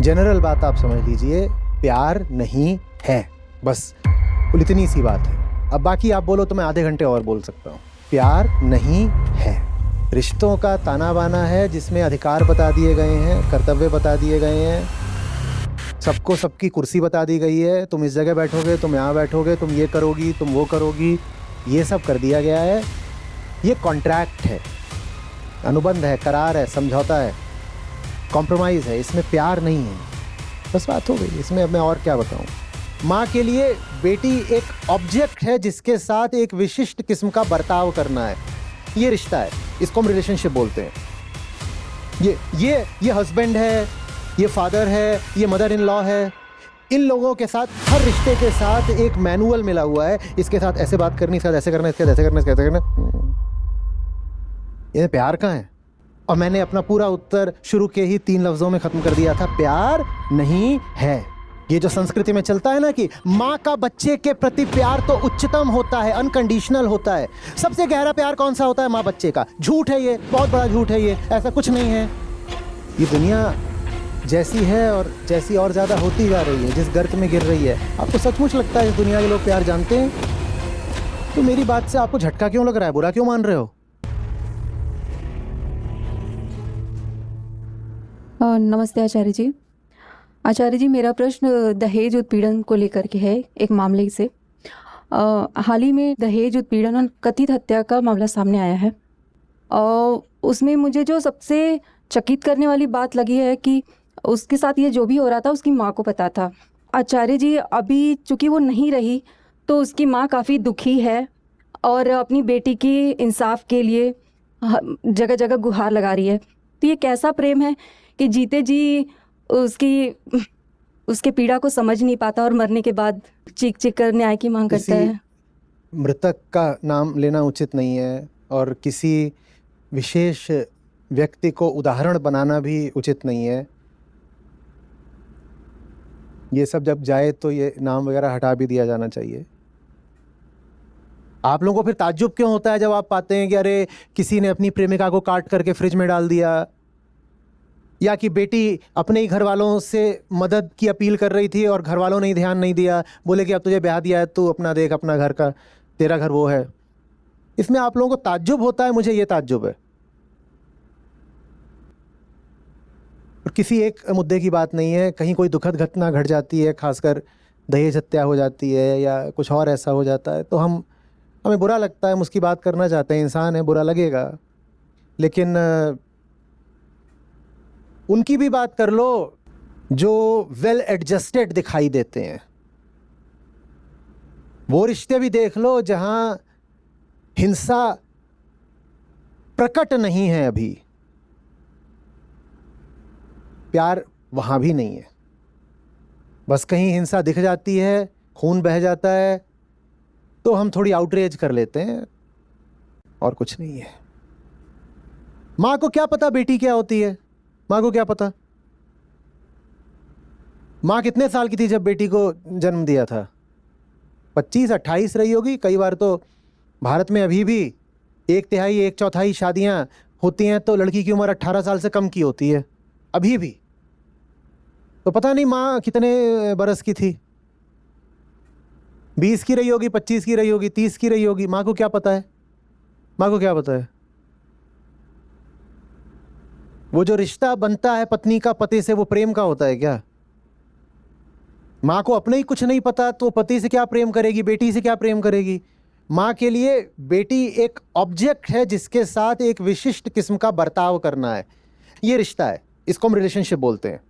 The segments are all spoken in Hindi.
जनरल बात आप समझ लीजिए, प्यार नहीं है, बस इतनी सी बात है। अब बाकी आप बोलो तो मैं आधे घंटे और बोल सकता हूँ। प्यार नहीं है, रिश्तों का ताना बाना है जिसमें अधिकार बता दिए गए हैं, कर्तव्य बता दिए गए हैं, सबको सबकी कुर्सी बता दी गई है, तुम इस जगह बैठोगे, तुम यहाँ बैठोगे, तुम ये करोगी, तुम वो करोगी, ये सब कर दिया गया है। ये कॉन्ट्रैक्ट है, अनुबंध है, करार है, समझौता है, कॉम्प्रोमाइज़ है, इसमें प्यार नहीं है। बस बात हो गई, इसमें अब मैं और क्या बताऊं। माँ के लिए बेटी एक ऑब्जेक्ट है जिसके साथ एक विशिष्ट किस्म का बर्ताव करना है। ये रिश्ता है, इसको हम रिलेशनशिप बोलते हैं। ये हस्बैंड है, ये फादर है, ये मदर इन लॉ है। इन लोगों के साथ, हर रिश्ते के साथ एक मैनुअल मिला हुआ है, इसके साथ ऐसे बात करनी, इसके साथ ऐसे करना, इसके साथ ऐसे करना, इसके साथ ऐसे करना। ये प्यार कहाँ है? और मैंने अपना पूरा उत्तर शुरू के ही 3 लफ्जों में खत्म कर दिया था, प्यार नहीं है। ये जो संस्कृति में चलता है ना कि माँ का बच्चे के प्रति प्यार तो उच्चतम होता है, अनकंडीशनल होता है। सबसे गहरा प्यार कौन सा होता है? माँ बच्चे का। झूठ है ये, बहुत बड़ा झूठ है ये, ऐसा कुछ नहीं है। ये दुनिया जैसी है और जैसी और ज्यादा होती जा रही है, जिस गर्त में गिर रही है, आपको सचमुच लगता है इस दुनिया के लोग प्यार जानते हैं? तो मेरी बात से आपको झटका क्यों लग रहा है? बुरा क्यों मान रहे हो? नमस्ते आचार्य जी। आचार्य जी, मेरा प्रश्न दहेज उत्पीड़न को लेकर के है, एक मामले से। हाल ही में दहेज उत्पीड़न और कथित हत्या का मामला सामने आया है। उसमें मुझे जो सबसे चकित करने वाली बात लगी है कि उसके साथ ये जो भी हो रहा था उसकी माँ को पता था। आचार्य जी, अभी चूँकि वो नहीं रही तो उसकी माँ काफ़ी दुखी है और अपनी बेटी की इंसाफ के लिए जगह जगह गुहार लगा रही है। तो ये कैसा प्रेम है कि जीते जी उसके पीड़ा को समझ नहीं पाता और मरने के बाद चीख चीख कर न्याय की मांग करता है। मृतक का नाम लेना उचित नहीं है और किसी विशेष व्यक्ति को उदाहरण बनाना भी उचित नहीं है। ये सब जब जाए तो ये नाम वगैरह हटा भी दिया जाना चाहिए। आप लोगों को फिर ताज्जुब क्यों होता है जब आप पाते हैं कि अरे किसी ने अपनी प्रेमिका को काट करके फ्रिज में डाल दिया, या कि बेटी अपने ही घर वालों से मदद की अपील कर रही थी और घर वालों ने ही ध्यान नहीं दिया, बोले कि अब तुझे ब्याह दिया है, तू अपना देख, अपना घर का, तेरा घर वो है। इसमें आप लोगों को ताज्जुब होता है, मुझे ये ताज्जुब है। और किसी एक मुद्दे की बात नहीं है, कहीं कोई दुखद घटना घट जाती है, खासकर दहेज हत्या हो जाती है या कुछ और ऐसा हो जाता है, तो हमें बुरा लगता है, हम उसकी बात करना चाहते हैं, इंसान है, बुरा लगेगा। लेकिन उनकी भी बात कर लो जो वेल एडजस्टेड दिखाई देते हैं। वो रिश्ते भी देख लो जहां हिंसा प्रकट नहीं है, अभी प्यार वहां भी नहीं है। बस कहीं हिंसा दिख जाती है, खून बह जाता है, तो हम थोड़ी आउटरेज कर लेते हैं, और कुछ नहीं है। माँ को क्या पता बेटी क्या होती है? माँ को क्या पता? माँ कितने साल की थी जब बेटी को जन्म दिया था? 25-28 रही होगी। कई बार तो भारत में अभी भी 1/3 1/4 शादियां होती हैं तो लड़की की उम्र 18 साल से कम की होती है, अभी भी। तो पता नहीं माँ कितने बरस की थी, 20 की रही होगी, 25 की रही होगी, 30 की रही होगी। माँ को क्या पता है? माँ को क्या पता है? वो जो रिश्ता बनता है पत्नी का पति से, वो प्रेम का होता है क्या? माँ को अपने ही कुछ नहीं पता तो पति से क्या प्रेम करेगी, बेटी से क्या प्रेम करेगी? माँ के लिए बेटी एक ऑब्जेक्ट है जिसके साथ एक विशिष्ट किस्म का बर्ताव करना है। ये रिश्ता है, इसको हम रिलेशनशिप बोलते हैं।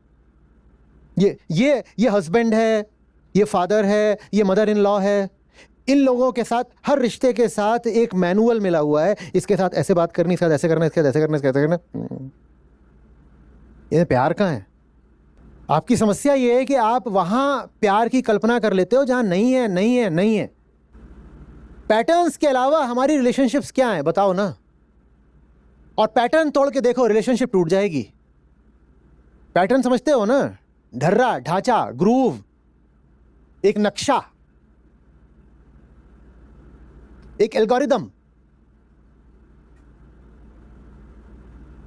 ये हस्बैंड है, ये फादर है, ये मदर इन लॉ है। इन लोगों के साथ, हर रिश्ते के साथ एक मैनुअल मिला हुआ है, इसके साथ ऐसे बात करनी, इसके साथ ऐसे करना, इसके साथ ऐसे करना, इसके साथ ऐसे करना। ये प्यार कहाँ है? आपकी समस्या ये है कि आप वहां प्यार की कल्पना कर लेते हो जहां नहीं है, नहीं है, नहीं है। पैटर्न्स के अलावा हमारी रिलेशनशिप्स क्या हैं, बताओ ना। और पैटर्न तोड़ के देखो, रिलेशनशिप टूट जाएगी। पैटर्न समझते हो ना? ढर्रा, ढांचा, ग्रूव, एक नक्शा, एक एल्गोरिदम,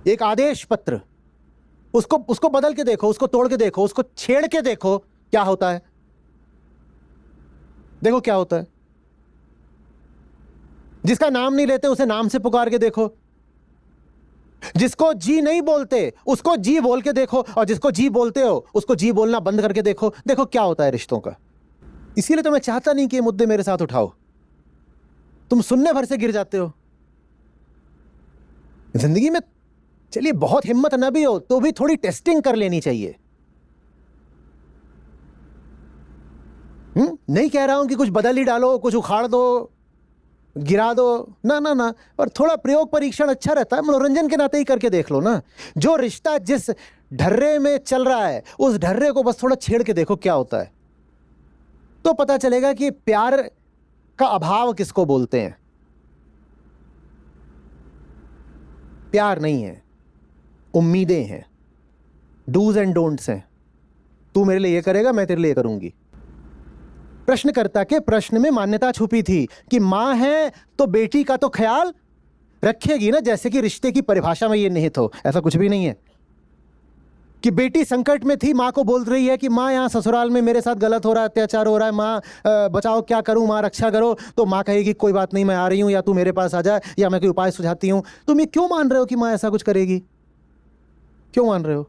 एक आदेश पत्र। उसको उसको बदल के देखो, उसको तोड़ के देखो, उसको छेड़ के देखो क्या होता है। देखो क्या होता है। जिसका नाम नहीं लेते उसे नाम से पुकार के देखो, जिसको जी नहीं बोलते उसको जी बोल के देखो, और जिसको जी बोलते हो उसको जी बोलना बंद करके देखो। देखो क्या होता है रिश्तों का। इसीलिए तो मैं चाहता नहीं कि ये मुद्दे मेरे साथ उठाओ, तुम सुनने भर से गिर जाते हो। जिंदगी में चलिए बहुत हिम्मत न भी हो तो भी थोड़ी टेस्टिंग कर लेनी चाहिए। नहीं कह रहा हूं कि कुछ बदल ही डालो, कुछ उखाड़ दो, गिरा दो, ना ना ना, और थोड़ा प्रयोग परीक्षण अच्छा रहता है, मनोरंजन के नाते ही करके देख लो ना। जो रिश्ता जिस ढर्रे में चल रहा है उस ढर्रे को बस थोड़ा छेड़ के देखो क्या होता है, तो पता चलेगा कि प्यार का अभाव किसको बोलते हैं। प्यार नहीं है, उम्मीदें हैं, डूज एंड डोंट्स हैं। तू मेरे लिए ये करेगा, मैं तेरे लिए करूंगी। प्रश्नकर्ता के प्रश्न में मान्यता छुपी थी कि मां है तो बेटी का तो ख्याल रखेगी ना, जैसे कि रिश्ते की परिभाषा में ये निहित हो। ऐसा कुछ भी नहीं है कि बेटी संकट में थी, मां को बोल रही है कि मां यहाँ ससुराल में मेरे साथ गलत हो रहा है, अत्याचार हो रहा है, मां बचाओ, क्या करूं, मां रक्षा करो। तो मां कहेगी कोई बात नहीं, मैं आ रही हूं, या तू मेरे पास आ जा, या मैं कोई उपाय सुझाती हूं। तुम ये क्यों मान रहे हो कि मां ऐसा कुछ करेगी? क्यों मान रहे हो?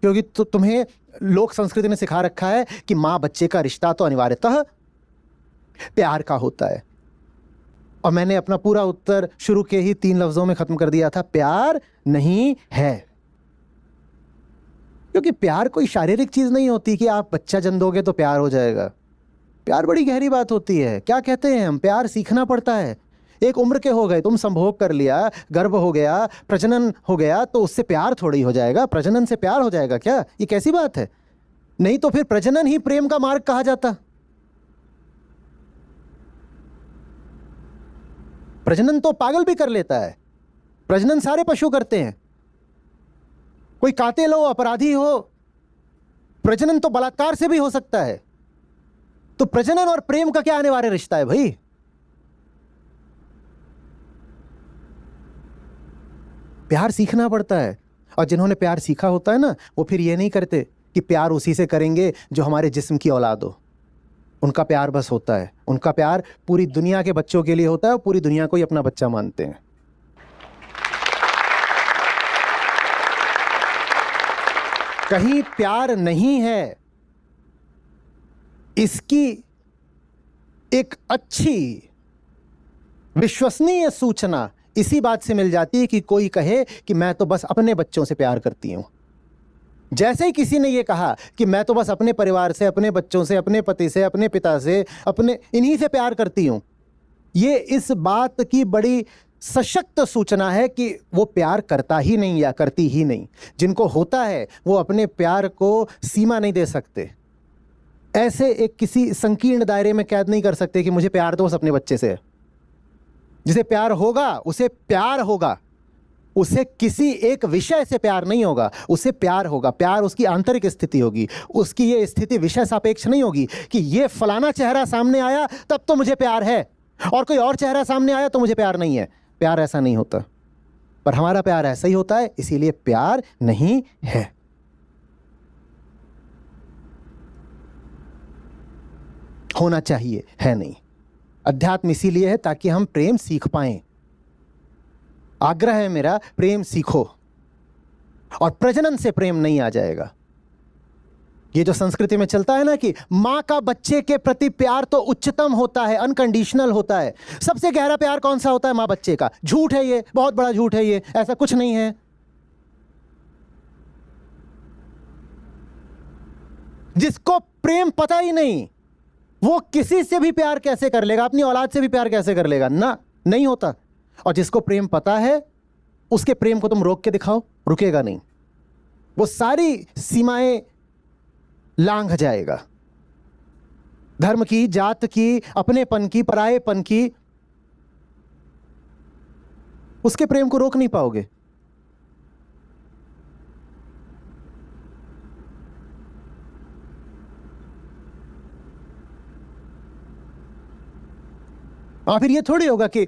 क्योंकि तुम्हें लोक संस्कृति ने सिखा रखा है कि मां बच्चे का रिश्ता तो अनिवार्यतः प्यार का होता है। और मैंने अपना पूरा उत्तर शुरू के ही 3 लफ्जों में खत्म कर दिया था, प्यार नहीं है। क्योंकि प्यार कोई शारीरिक चीज नहीं होती कि आप बच्चा जन्म दोगे तो प्यार हो जाएगा। प्यार बड़ी गहरी बात होती है। क्या कहते हैं हम, प्यार सीखना पड़ता है। एक उम्र के हो गए, तुम संभोग कर लिया, गर्भ हो गया, प्रजनन हो गया, तो उससे प्यार थोड़ी हो जाएगा, प्रजनन से प्यार हो जाएगा क्या? ये कैसी बात है? नहीं तो फिर प्रजनन ही प्रेम का मार्ग कहा जाता। प्रजनन तो पागल भी कर लेता है, प्रजनन सारे पशु करते हैं। कोई कातिल हो, अपराधी हो, प्रजनन तो बलात्कार से भी हो सकता है। तो प्रजनन और प्रेम का क्या अनिवार्य रिश्ता है भाई? प्यार सीखना पड़ता है। और जिन्होंने प्यार सीखा होता है ना, वो फिर ये नहीं करते कि प्यार उसी से करेंगे जो हमारे जिस्म की औलाद हो। उनका प्यार बस होता है, उनका प्यार पूरी दुनिया के बच्चों के लिए होता है, और पूरी दुनिया को ही अपना बच्चा मानते हैं। कहीं प्यार नहीं है, इसकी एक अच्छी विश्वसनीय सूचना इसी बात से मिल जाती है कि कोई कहे कि मैं तो बस अपने बच्चों से प्यार करती हूं। जैसे ही किसी ने यह कहा कि मैं तो बस अपने परिवार से, अपने बच्चों से, अपने पति से, अपने पिता से, अपने इन्हीं से प्यार करती हूं, ये इस बात की बड़ी सशक्त सूचना है कि वो प्यार करता ही नहीं या करती ही नहीं। जिनको होता है वो अपने प्यार को सीमा नहीं दे सकते, ऐसे एक किसी संकीर्ण दायरे में कैद नहीं कर सकते कि मुझे प्यार तो बस अपने बच्चे से है। जिसे प्यार होगा उसे प्यार होगा, उसे किसी एक विषय से प्यार नहीं होगा, उसे प्यार होगा। प्यार उसकी आंतरिक स्थिति होगी, उसकी ये स्थिति विषय सापेक्ष नहीं होगी कि ये फलाना चेहरा सामने आया तब तो मुझे प्यार है, और कोई और चेहरा सामने आया तो मुझे प्यार नहीं है। प्यार ऐसा नहीं होता, पर हमारा प्यार ऐसा ही होता है, इसीलिए प्यार नहीं है। होना चाहिए, है नहीं। अध्यात्म इसीलिए है ताकि हम प्रेम सीख पाएं। आग्रह है मेरा, प्रेम सीखो, और प्रजनन से प्रेम नहीं आ जाएगा। ये जो संस्कृति में चलता है ना कि मां का बच्चे के प्रति प्यार तो उच्चतम होता है, अनकंडीशनल होता है। सबसे गहरा प्यार कौन सा होता है? मां बच्चे का। झूठ है ये, बहुत बड़ा झूठ है ये, ऐसा कुछ नहीं है। जिसको प्रेम पता ही नहीं वो किसी से भी प्यार कैसे कर लेगा, अपनी औलाद से भी प्यार कैसे कर लेगा? ना, नहीं होता। और जिसको प्रेम पता है उसके प्रेम को तुम रोक के दिखाओ, रुकेगा नहीं, वो सारी सीमाएं लांघ जाएगा। धर्म की, जात की, अपनेपन की, परायेपन की, उसके प्रेम को रोक नहीं पाओगे। फिर ये थोड़ी होगा कि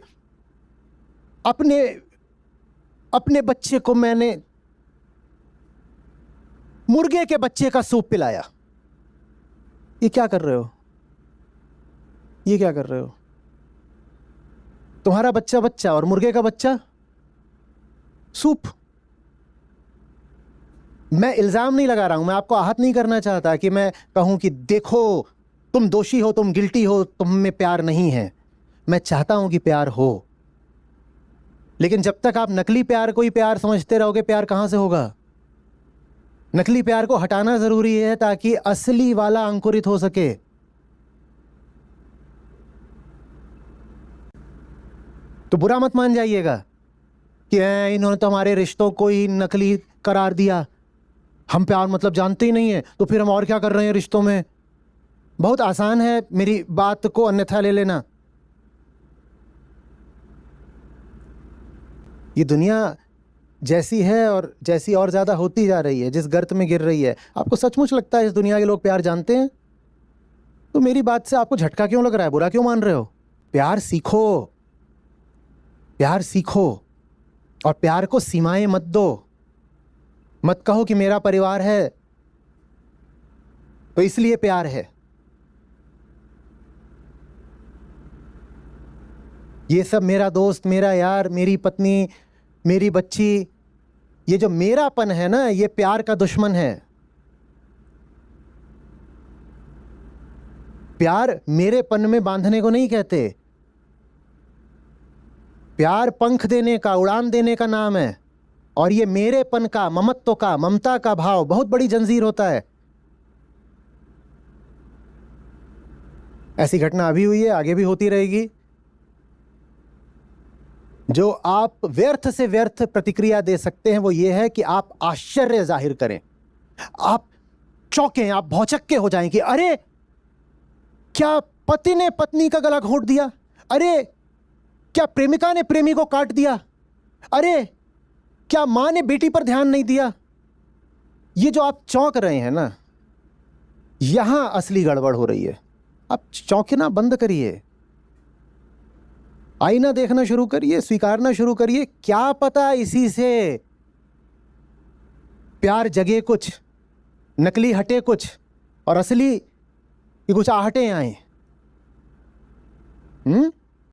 अपने बच्चे को मैंने मुर्गे के बच्चे का सूप पिलाया। ये क्या कर रहे हो? ये क्या कर रहे हो? तुम्हारा बच्चा बच्चा और मुर्गे का बच्चा सूप। मैं इल्जाम नहीं लगा रहा हूं, मैं आपको आहत नहीं करना चाहता कि मैं कहूं कि देखो तुम दोषी हो, तुम गिल्टी हो, तुम में प्यार नहीं है। मैं चाहता हूं कि प्यार हो, लेकिन जब तक आप नकली प्यार को ही प्यार समझते रहोगे, प्यार कहां से होगा? नकली प्यार को हटाना जरूरी है ताकि असली वाला अंकुरित हो सके। तो बुरा मत मान जाइएगा कि इन्होंने तो हमारे रिश्तों को ही नकली करार दिया, हम प्यार मतलब जानते ही नहीं है, तो फिर हम और क्या कर रहे हैं रिश्तों में। बहुत आसान है मेरी बात को अन्यथा ले लेना। ये दुनिया जैसी है और जैसी और ज्यादा होती जा रही है, जिस गर्त में गिर रही है, आपको सचमुच लगता है इस दुनिया के लोग प्यार जानते हैं? तो मेरी बात से आपको झटका क्यों लग रहा है? बुरा क्यों मान रहे हो? प्यार सीखो, प्यार सीखो, और प्यार को सीमाएं मत दो। मत कहो कि मेरा परिवार है तो इसलिए प्यार है। ये सब मेरा दोस्त, मेरा यार, मेरी पत्नी, मेरी बच्ची, ये जो मेरापन है ना, ये प्यार का दुश्मन है। प्यार मेरेपन में बांधने को नहीं कहते। प्यार पंख देने का, उड़ान देने का नाम है। और ये मेरेपन का, ममत्व का, ममता का भाव बहुत बड़ी जंजीर होता है। ऐसी घटना अभी हुई है, आगे भी होती रहेगी। जो आप व्यर्थ से व्यर्थ प्रतिक्रिया दे सकते हैं वो ये है कि आप आश्चर्य जाहिर करें, आप चौंकें, आप भौचक्के हो जाएं कि अरे क्या पति ने पत्नी का गला घोंट दिया, अरे क्या प्रेमिका ने प्रेमी को काट दिया, अरे क्या मां ने बेटी पर ध्यान नहीं दिया। ये जो आप चौंक रहे हैं ना, यहां असली गड़बड़ हो रही है। आप चौंकना बंद करिए, आईना देखना शुरू करिए, स्वीकारना शुरू करिए। क्या पता इसी से प्यार जगे कुछ, नकली हटे कुछ, और असली की कुछ आहटें आए।